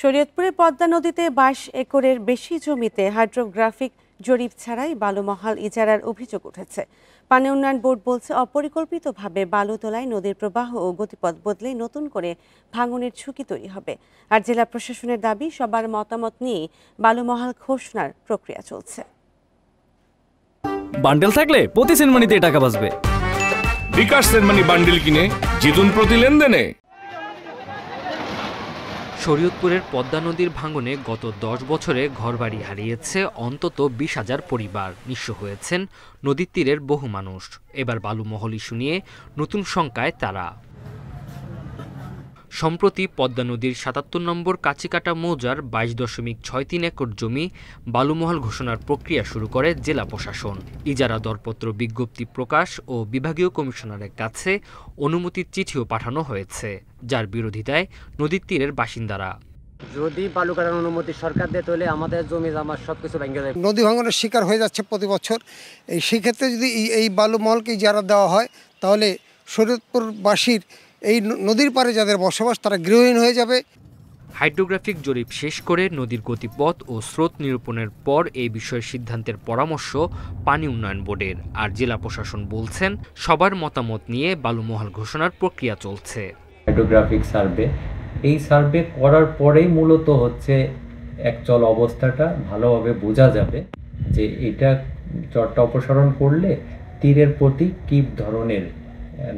শরীয়তপুরে পদ্মা নদীতে 22 একরের বেশি জমিতে হাইড্রোগ্রাফিক জরিপ ছাড়াই বালুমহাল ইজারার অভিযোগ উঠেছে। পানি উন্নয়ন বোর্ড বলছে, অপরিকল্পিতভাবে বালু তোলায় নদীর প্রবাহ ও গতিপথ বদলে নতুন করে ভাঙনের ঝুঁকি তৈরি হবে। আর জেলা প্রশাসনের দাবি, সবার মতামত নিয়ে বালুমহাল ঘোষণার প্রক্রিয়া চলছে। বান্ডেল থাকলে প্রতি সেনমানিতে টাকা বাঁচবে। বিকাশ সেনমানি বান্ডেল কিনে জিতুন প্রতি লেনদেনে। শরীয়তপুরের পদ্মা নদীর ভাঙনে গত 10 বছরে ঘরবাড়ি হারিয়েছে অন্তত 20,000 পরিবার, নিঃস্ব হয়েছেন নদীর তীরের বহু মানুষ। এবার বালুমহল ইস্যু নিয়ে নতুন শঙ্কায় তারা। সম্প্রতি পদ্মা নদীর 77 নম্বর কাছিকাটা মৌজার 22.63 একর জমি বালুমহল ঘোষণার প্রক্রিয়া শুরু করে জেলা প্রশাসন। ইজারা দরপত্র বিজ্ঞপ্তি প্রকাশ ও বিভাগীয় কমিশনারের কাছে অনুমতির চিঠিও পাঠানো হয়েছে, যার বিরোধিতায় নদীর তীরের বাসিন্দারা। যদি বালু কাটার অনুমতি সরকার দেয় তাহলে আমাদের জমি জামা সবকিছু ভেঙে যাবে। নদী ভাঙনের শিকার হয়ে যাচ্ছে প্রতি বছর। সেক্ষেত্রে যদি এই বালুমহলকে ইজারা দেওয়া হয়, তাহলে শরীয়তপুরবাসীর এই নদীর পাড়ে যাদের বসবাস তারা গৃহহীন হয়ে যাবে। হাইড্রোগ্রাফিক জরিপ শেষ করে নদীর গতিপথ ও স্রোত নিরূপণের পর এই বিষয়ে সিদ্ধান্তের পরামর্শ পানি উন্নয়ন বোর্ডের। আর জেলা প্রশাসন বলছেন, সবার মতামত নিয়ে বালুমহল ঘোষণার প্রক্রিয়া চলছে। হাইড্রোগ্রাফিক সার্ভে, এই সার্ভে করার পরেই মূলত হচ্ছে অ্যাকচুয়াল অবস্থাটা ভালোভাবে বোঝা যাবে যে এটা চরটা অপসারণ করলে তীরের প্রতি কী ধরনের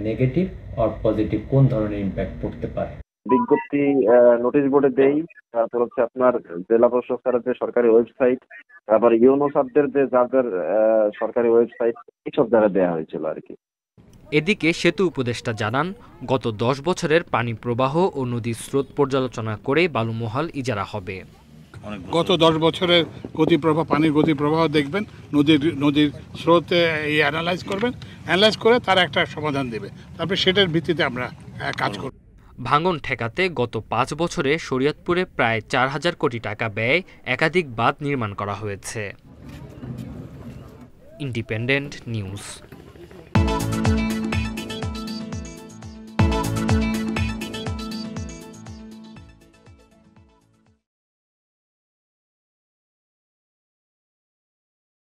নেগেটিভ আর পজিটিভ কোন ধরনের ইম্প্যাক্ট পড়তে পারে। বিজ্ঞপ্তি নোটিশ বোর্ডে দেই, তারপর হচ্ছে আপনার জেলা প্রশাসনের যে সরকারি ওয়েবসাইট, তারপর ইউনো সাবদের যে যাদের সরকারি ওয়েবসাইট, এইসব জায়গায় দেওয়া হয়েছিল আর কি। এদিকে সেতু উপদেষ্টা জানান, গত 10 বছরের পানি প্রবাহ ও নদীর স্রোত পর্যালোচনা করে বালুমহল ইজারা হবে। গত 10 বছরের গতিপ্রবাহ, পানির গতিপ্রবাহ দেখবেন, নদীর স্রোতে অ্যানালাইজ করবেন, অ্যানালাইজ করে তার একটা সমাধান দেবে, তারপরে সেটার ভিত্তিতে আমরা কাজ করব। ভাঙন ঠেকাতে গত 5 বছরে শরীয়তপুরে প্রায় 4,000 কোটি টাকা ব্যয়ে একাধিক বাঁধ নির্মাণ করা হয়েছে। Independent news.